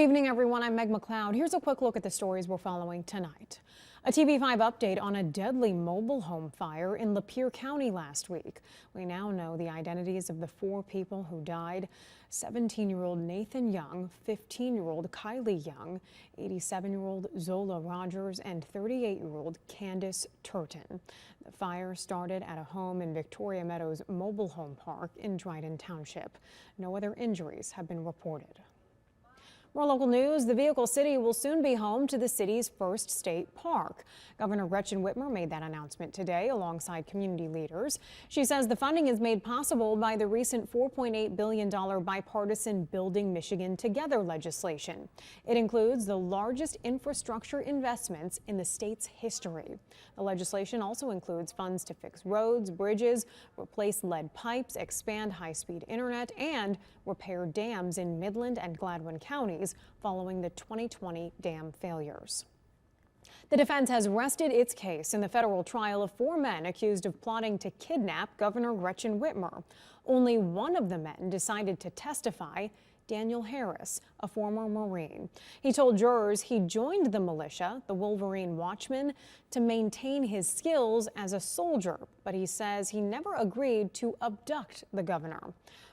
Good evening, everyone. I'm Meg McLeod. Here's a quick look at the stories we're following tonight. A TV5 update on a deadly mobile home fire in Lapeer County last week. We now know the identities of the 4 people who died: 17-year-old Nathan Young, 15-year-old Kylie Young, 87-year-old Zola Rogers, and 38-year-old Candace Turton. The fire started at a home in Victoria Meadows Mobile Home Park in Dryden Township. No other injuries have been reported. More local news. The Vehicle City will soon be home to the city's first state park. Governor Gretchen Whitmer made that announcement today alongside community leaders. She says the funding is made possible by the recent $4.8 billion bipartisan Building Michigan Together legislation. It includes the largest infrastructure investments in the state's history. The legislation also includes funds to fix roads, bridges, replace lead pipes, expand high-speed internet, and repair dams in Midland and Gladwin counties following the 2020 dam failures. The defense has rested its case in the federal trial of 4 men accused of plotting to kidnap Governor Gretchen Whitmer. Only one of the men decided to testify: Daniel Harris, a former Marine. He told jurors he joined the militia, the Wolverine Watchmen, to maintain his skills as a soldier, but he says he never agreed to abduct the governor.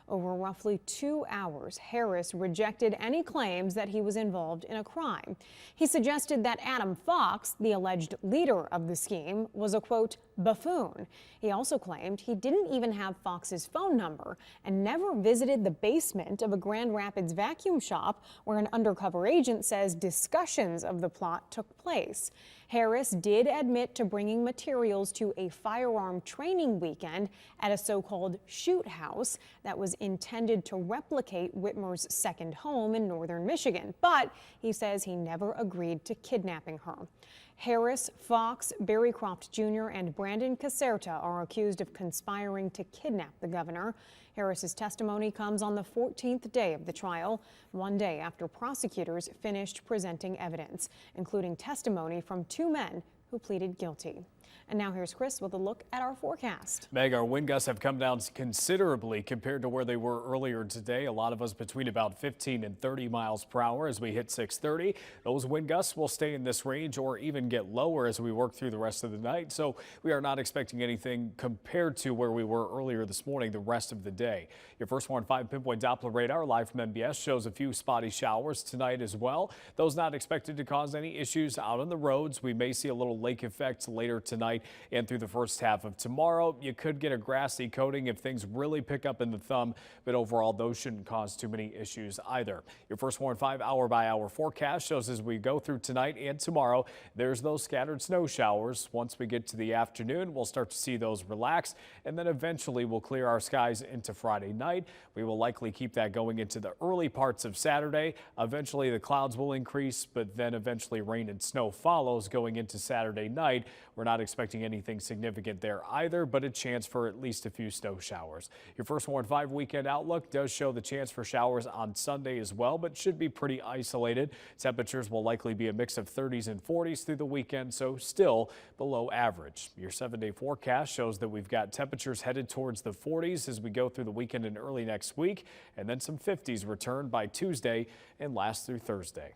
Over roughly 2 hours, Harris rejected any claims that he was involved in a crime. He suggested that Adam Fox, the alleged leader of the scheme, was a, quote, buffoon. He also claimed he didn't even have Fox's phone number and never visited the basement of a Grand Rapids vacuum shop where an undercover agent says discussions of the plot took place. Harris did admit to bringing materials to a firearm training weekend at a so-called shoot house that was intended to replicate Whitmer's second home in northern Michigan, but he says he never agreed to kidnapping her. Harris, Fox, Barry Croft Jr., and Brandon Caserta are accused of conspiring to kidnap the governor. Harris's testimony comes on the 14th day of the trial, one day after prosecutors finished presenting evidence, including testimony from 2 men who pleaded guilty. And now here's Chris with a look at our forecast. Meg, our wind gusts have come down considerably compared to where they were earlier today. A lot of us between about 15 and 30 miles per hour as we hit 6:30. Those wind gusts will stay in this range or even get lower as we work through the rest of the night. So we are not expecting anything compared to where we were earlier this morning the rest of the day. Your first Warn 5 pinpoint Doppler radar live from MBS shows a few spotty showers tonight as well. Those not expected to cause any issues out on the roads. We may see a little lake effect later tonight and through the first half of tomorrow. You could get a grassy coating if things really pick up in the thumb, but overall those shouldn't cause too many issues either. Your first Warn 5 hour-by-hour forecast shows as we go through tonight and tomorrow, there's those scattered snow showers. Once we get to the afternoon, we'll start to see those relax, and then eventually we'll clear our skies into Friday night. We will likely keep that going into the early parts of Saturday. Eventually the clouds will increase, but then eventually rain and snow follows going into Saturday night. We're not expecting anything significant there either, but a chance for at least a few snow showers. Your first Warn 5 weekend outlook does show the chance for showers on Sunday as well, but should be pretty isolated. Temperatures will likely be a mix of 30s and 40s through the weekend, so still below average. Your 7-day forecast shows that we've got temperatures headed towards the 40s as we go through the weekend and early next week, and then some 50s return by Tuesday and last through Thursday.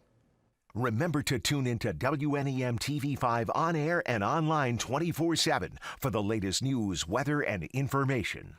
Remember to tune into WNEM TV5 on air and online 24/7 for the latest news, weather, and information.